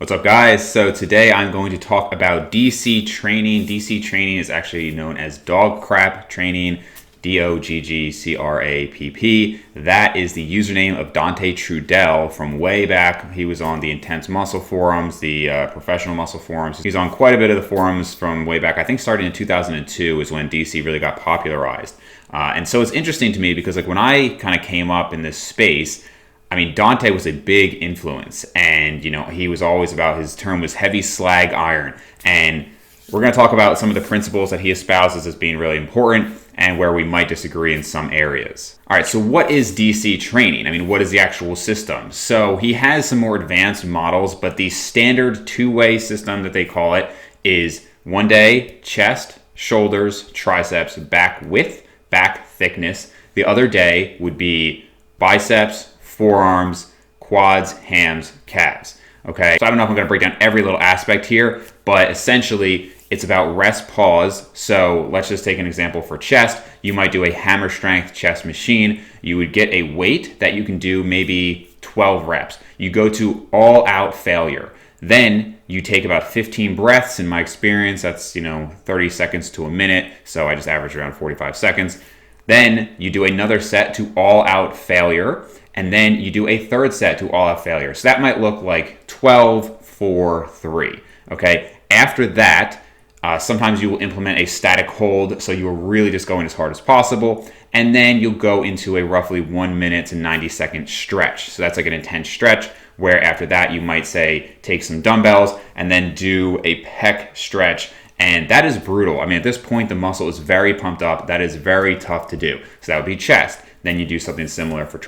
What's up, guys? So today I'm going to talk about DC training. DC training is actually known as dog crap training, DOGGCRAPP. That is the username of Dante Trudell from way back. He was on the Intense Muscle forums, the professional muscle forums. He's on quite a bit of the forums from way back. I think starting in 2002 is when DC really got popularized. And so it's interesting to me because when I kind of came up in this space, I mean, Dante was a big influence, and he was always about, his term was heavy slag iron, and we're going to talk about some of the principles that he espouses as being really important and where we might disagree in some areas. All right, so what is DC training? I mean, what is the actual system? So he has some more advanced models, but the standard two-way system that they call it is 1 day chest, shoulders, triceps, back width, back thickness. The other day would be biceps, forearms, quads, hams, calves. Okay, so I don't know if I'm going to break down every little aspect here, but essentially it's about rest pause. So let's just take an example for chest. You might do a hammer strength chest machine. You would get a weight that you can do maybe 12 reps. You go to all out failure. Then you take about 15 breaths. In my experience, that's 30 seconds to a minute. So I just average around 45 seconds. Then you do another set to all out failure. And then you do a third set to all out failure. So that might look like 12, 4, 3. Okay. After that, sometimes you will implement a static hold. So you are really just going as hard as possible. And then you'll go into a roughly 1 minute to 90-second stretch. So that's like an intense stretch where after that you might say take some dumbbells and then do a pec stretch. And that is brutal. I mean, at this point, the muscle is very pumped up. That is very tough to do. So that would be chest. Then you do something similar for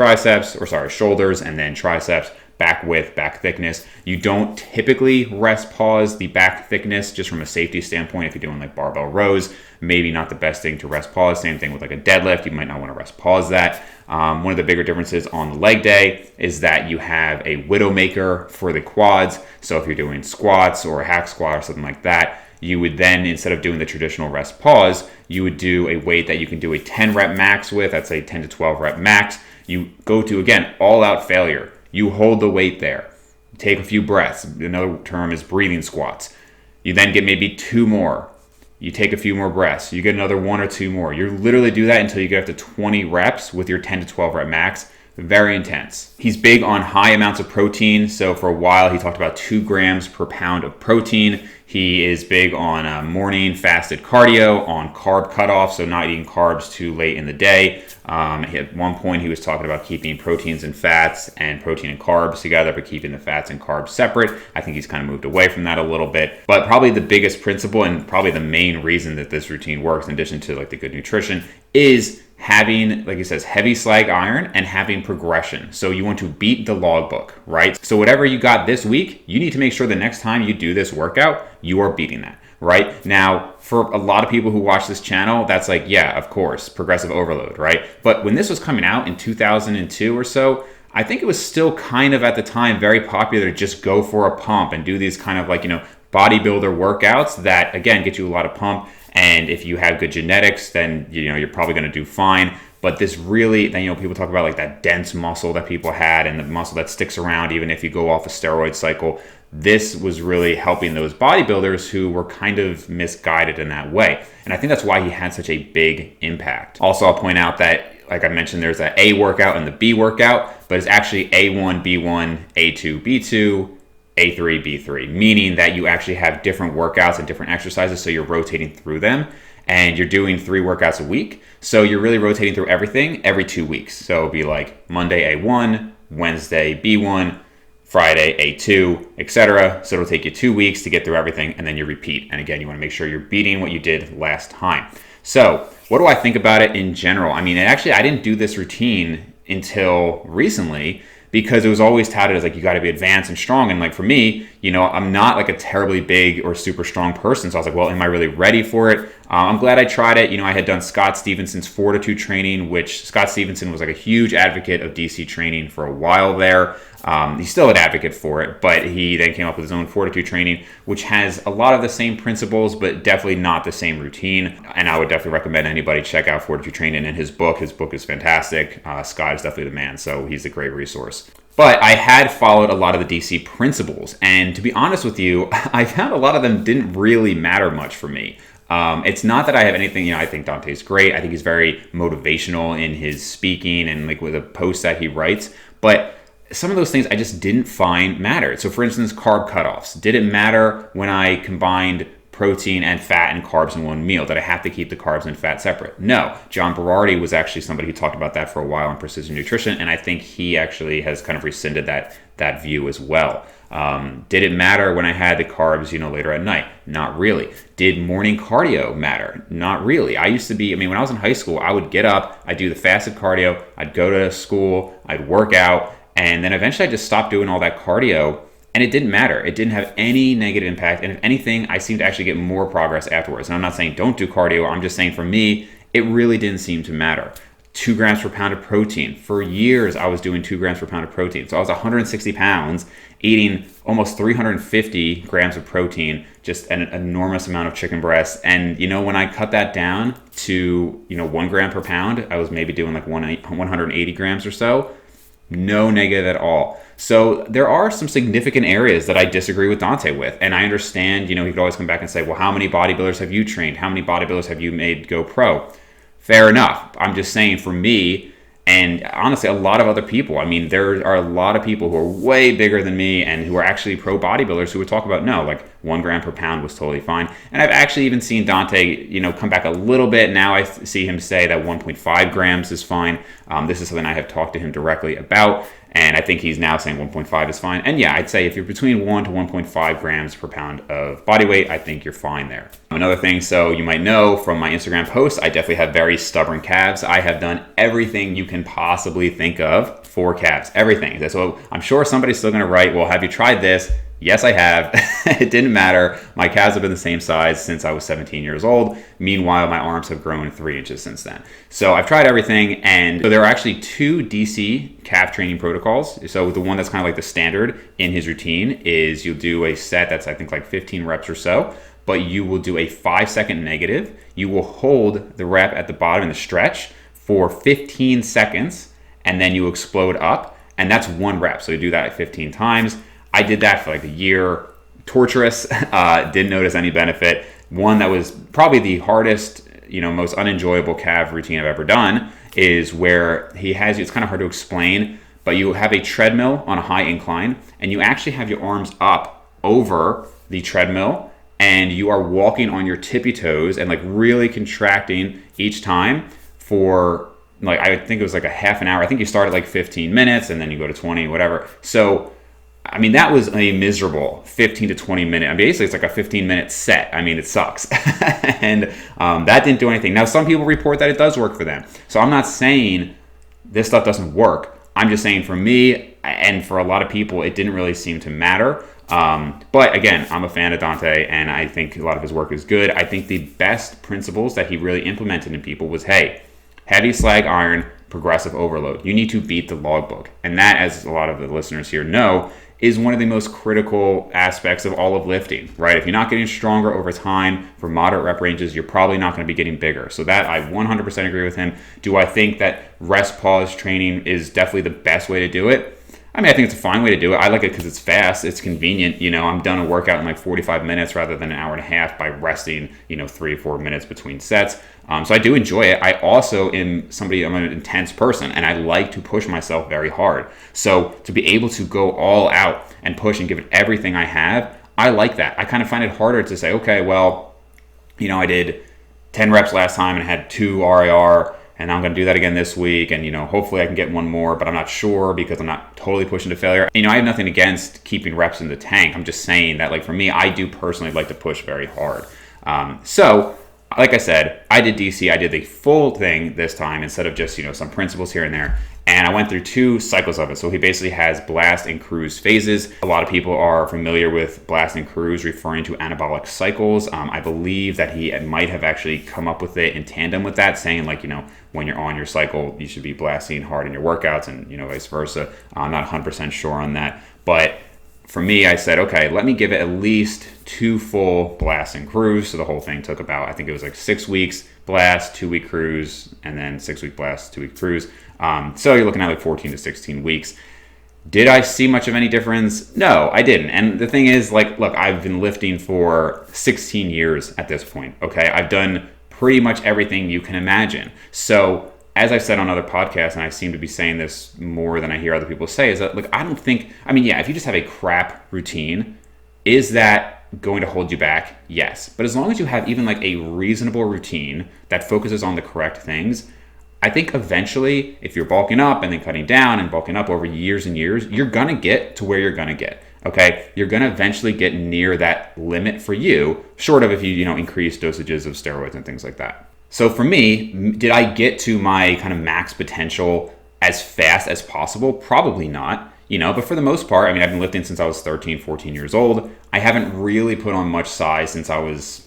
shoulders, and then triceps, back width, back thickness. You don't typically rest pause the back thickness just from a safety standpoint. If you're doing like barbell rows, maybe not the best thing to rest pause. Same thing with like a deadlift. You might not want to rest pause that. One of the bigger differences on the leg day is that you have a widowmaker for the quads. So if you're doing squats or a hack squat or something like that, you would then, instead of doing the traditional rest pause, you would do a weight that you can do a 10 rep max with. That's a 10 to 12 rep max. You go to, again, all out failure. You hold the weight there. Take a few breaths. Another term is breathing squats. You then get maybe 2 more. You take a few more breaths. You get another 1 or 2 more. You literally do that until you get up to 20 reps with your 10 to 12 rep max. Very intense. He's big on high amounts of protein. So for a while, he talked about 2 grams per pound of protein. He is big on morning fasted cardio, on carb cutoff, so not eating carbs too late in the day. At one point, he was talking about keeping proteins and fats and protein and carbs together, but keeping the fats and carbs separate. I think he's kind of moved away from that a little bit. But probably the biggest principle and probably the main reason that this routine works, in addition to like the good nutrition, is having, like he says, heavy slag iron and having progression. So you want to beat the logbook, right? So whatever you got this week, you need to make sure the next time you do this workout, you are beating that, right? Now, for a lot of people who watch this channel, that's like, yeah, of course, progressive overload, right? But when this was coming out in 2002 or so, I think it was still kind of at the time very popular to just go for a pump and do these kind of like, bodybuilder workouts that, again, get you a lot of pump. And if you have good genetics, then you're probably going to do fine. But this really, then people talk about like that dense muscle that people had and the muscle that sticks around even if you go off a steroid cycle. This was really helping those bodybuilders who were kind of misguided in that way. And I think that's why he had such a big impact. Also, I'll point out that, like I mentioned, there's an A workout and the B workout, but it's actually A1, B1, A2, B2, A3, B3, meaning that you actually have different workouts and different exercises, so you're rotating through them, and you're doing 3 workouts a week, so you're really rotating through everything every 2 weeks. So it'll be like Monday A1, Wednesday B1, Friday A2, etc. So it'll take you 2 weeks to get through everything, and then you repeat. And again, you want to make sure you're beating what you did last time. So what do I think about it in general? I mean, actually, I didn't do this routine until recently, because it was always touted as like, you got to be advanced and strong. And like for me, I'm not like a terribly big or super strong person. So I was like, well, am I really ready for it? I'm glad I tried it. I had done Scott Stevenson's Fortitude training, which Scott Stevenson was like a huge advocate of DC training for a while there. He's still an advocate for it, but he then came up with his own Fortitude training, which has a lot of the same principles, but definitely not the same routine. And I would definitely recommend anybody check out Fortitude training and his book. His book is fantastic. Scott is definitely the man, so he's a great resource. But I had followed a lot of the DC principles, and to be honest with you, I found a lot of them didn't really matter much for me. It's not that I have anything, I think Dante's great. I think he's very motivational in his speaking and like with the posts that he writes. But some of those things I just didn't find mattered. So for instance, carb cutoffs. Did it matter when I combined protein and fat and carbs in one meal? Did I have to keep the carbs and fat separate? No. John Berardi was actually somebody who talked about that for a while in Precision Nutrition, and I think he actually has kind of rescinded that view as well. Did it matter when I had the carbs, later at night? Not really. Did morning cardio matter? Not really. I used to be, when I was in high school, I would get up, I'd do the fasted cardio, I'd go to school, I'd work out, and then eventually I just stopped doing all that cardio. And it didn't matter. It didn't have any negative impact. And if anything, I seemed to actually get more progress afterwards. And I'm not saying don't do cardio. I'm just saying for me, it really didn't seem to matter. 2 grams per pound of protein. For years, I was doing 2 grams per pound of protein. So I was 160 pounds, eating almost 350 grams of protein, just an enormous amount of chicken breasts. And, when I cut that down to, 1 gram per pound, I was maybe doing like 180 grams or so. No negative at all. So there are some significant areas that I disagree with Dante with. And I understand, he could always come back and say, well, how many bodybuilders have you trained? How many bodybuilders have you made go pro? Fair enough. I'm just saying for me, and honestly, a lot of other people, there are a lot of people who are way bigger than me and who are actually pro bodybuilders who would talk about, no, like 1 gram per pound was totally fine. And I've actually even seen Dante, come back a little bit. Now I see him say that 1.5 grams is fine. This is something I have talked to him directly about. And I think he's now saying 1.5 is fine. And yeah, I'd say if you're between 1 to 1.5 grams per pound of body weight, I think you're fine there. Another thing, so you might know from my Instagram posts, I definitely have very stubborn calves. I have done everything you can possibly think of for calves, everything. So I'm sure somebody's still going to write, well, have you tried this? Yes, I have. It didn't matter. My calves have been the same size since I was 17 years old. Meanwhile, my arms have grown 3 inches since then. So I've tried everything. And so there are actually 2 DC calf training protocols. So the one that's kind of like the standard in his routine is you'll do a set that's I think like 15 reps or so, but you will do a 5-second negative. You will hold the rep at the bottom in the stretch for 15 seconds, and then you explode up. And that's 1 rep. So you do that 15 times. I did that for like a year. Torturous. Didn't notice any benefit. One that was probably the hardest, most unenjoyable calf routine I've ever done is where he has you. It's kind of hard to explain, but you have a treadmill on a high incline, and you actually have your arms up over the treadmill, and you are walking on your tippy toes and like really contracting each time for like, I think it was like a half an hour. I think you start at like 15 minutes and then you go to 20, whatever. So that was a miserable 15 to 20 minute. Basically, it's like a 15-minute set. It sucks. And that didn't do anything. Now, some people report that it does work for them. So I'm not saying this stuff doesn't work. I'm just saying for me and for a lot of people, it didn't really seem to matter. But again, I'm a fan of Dante, and I think a lot of his work is good. I think the best principles that he really implemented in people was, hey, heavy slag iron, progressive overload. You need to beat the logbook. And that, as a lot of the listeners here know, is one of the most critical aspects of all of lifting, right? If you're not getting stronger over time for moderate rep ranges, you're probably not going to be getting bigger. So that I 100% agree with him. Do I think that rest pause training is definitely the best way to do it? I think it's a fine way to do it. I like it because it's fast, it's convenient. I'm done a workout in like 45 minutes rather than an hour and a half by resting, 3 or 4 minutes between sets. So I do enjoy it. I also I'm an intense person, and I like to push myself very hard. So to be able to go all out and push and give it everything I have, I like that. I kind of find it harder to say, okay, well, I did 10 reps last time and had 2 RIR, and I'm going to do that again this week, and hopefully I can get 1 more, but I'm not sure because I'm not totally pushing to failure. I have nothing against keeping reps in the tank. I'm just saying that, like, for me, I do personally like to push very hard. So like I said, I did DC. I did the full thing this time instead of just some principles here and there. And I went through 2 cycles of it. So he basically has blast and cruise phases. A lot of people are familiar with blast and cruise, referring to anabolic cycles. I believe that he might have actually come up with it in tandem with that, saying like, when you're on your cycle, you should be blasting hard in your workouts and, vice versa. I'm not 100% sure on that. But for me, I said, okay, let me give it at least 2 full blast and cruise. So the whole thing took about, I think it was like 6 weeks blast, 2-week cruise, and then 6-week blast, 2-week cruise. So you're looking at like 14 to 16 weeks. Did I see much of any difference? No, I didn't. And the thing is, like, look, I've been lifting for 16 years at this point. Okay. I've done pretty much everything you can imagine. So, as I've said on other podcasts, and I seem to be saying this more than I hear other people say, is that, look, I don't think, I mean, yeah, if you just have a crap routine, is that going to hold you back? Yes. But as long as you have even like a reasonable routine that focuses on the correct things, I think eventually, if you're bulking up and then cutting down and bulking up over years and years, you're going to get to where you're going to get. Okay. You're going to eventually get near that limit for you, short of if you increase dosages of steroids and things like that. So for me, did I get to my kind of max potential as fast as possible? Probably not, but for the most part, I mean, I've been lifting since I was 13, 14 years old. I haven't really put on much size since I was,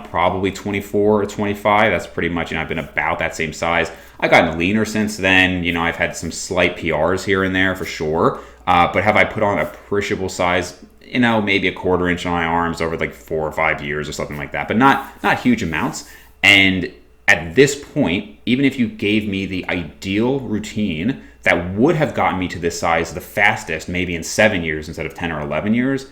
probably 24 or 25. That's pretty much, I've been about that same size. I've gotten leaner since then. I've had some slight PRs here and there for sure. But have I put on appreciable size? Maybe a quarter inch on my arms over like 4 or 5 years or something like that, but not huge amounts. And at this point, even if you gave me the ideal routine that would have gotten me to this size the fastest, maybe in 7 years instead of 10 or 11 years,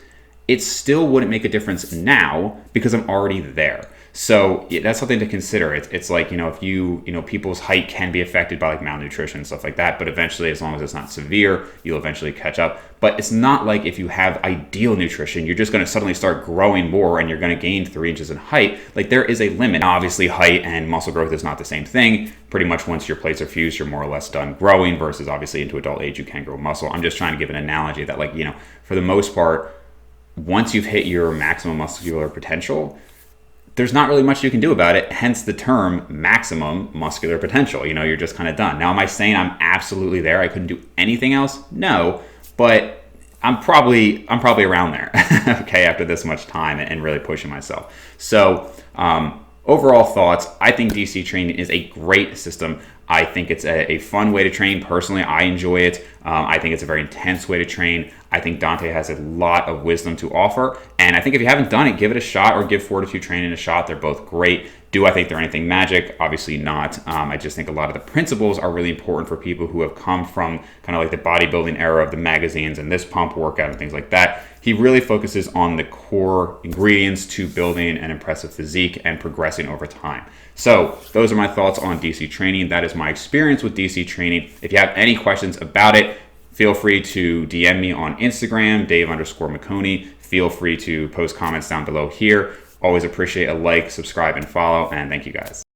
it still wouldn't make a difference now because I'm already there. So yeah, that's something to consider. It's like, if people's height can be affected by like malnutrition and stuff like that, but eventually, as long as it's not severe, you'll eventually catch up. But it's not like if you have ideal nutrition, you're just going to suddenly start growing more and you're going to gain 3 inches in height. Like there is a limit. Now, obviously, height and muscle growth is not the same thing. Pretty much once your plates are fused, you're more or less done growing versus obviously into adult age, you can grow muscle. I'm just trying to give an analogy that for the most part, once you've hit your maximum muscular potential, there's not really much you can do about it, hence the term maximum muscular potential. You're just kind of done. Now, am I saying I'm absolutely there? I couldn't do anything else? No, but I'm probably around there, okay, after this much time and really pushing myself. So, overall thoughts, I think DC training is a great system. I think it's a fun way to train. Personally, I enjoy it. I think it's a very intense way to train. I think Dante has a lot of wisdom to offer. And I think if you haven't done it, give it a shot or give Fortitude Training a shot. They're both great. Do I think they're anything magic? Obviously not. I just think a lot of the principles are really important for people who have come from kind of like the bodybuilding era of the magazines and this pump workout and things like that. He really focuses on the core ingredients to building an impressive physique and progressing over time. So those are my thoughts on DC training. That is my experience with DC training. If you have any questions about it, feel free to DM me on Instagram, Dave_McConey. Feel free to post comments down below here. Always appreciate a like, subscribe, and follow, and thank you guys.